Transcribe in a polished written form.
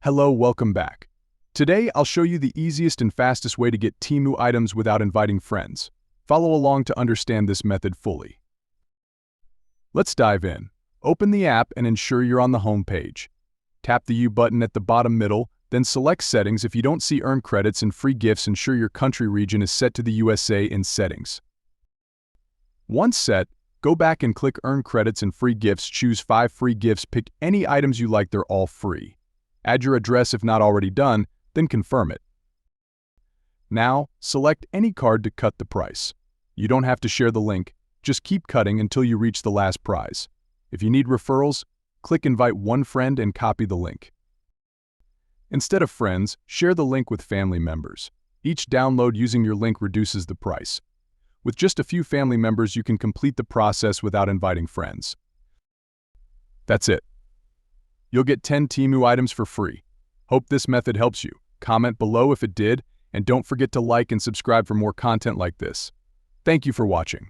Hello, welcome back. Today, I'll show you the easiest and fastest way to get Temu items without inviting friends. Follow along to understand this method fully. Let's dive in. Open the app and ensure you're on the home page. Tap the U button at the bottom middle, then select Settings. If you don't see Earn Credits and Free Gifts, ensure your country region is set to the USA in Settings. Once set, go back and click Earn Credits and Free Gifts. Choose 5 free gifts. Pick any items you like, they're all free. Add your address if not already done, then confirm it. Now, select any card to cut the price. You don't have to share the link, just keep cutting until you reach the last prize. If you need referrals, click Invite one friend and copy the link. Instead of friends, share the link with family members. Each download using your link reduces the price. With just a few family members, you can complete the process without inviting friends. That's it. You'll get 10 Temu items for free. Hope this method helps you. Comment below if it did, and don't forget to like and subscribe for more content like this. Thank you for watching.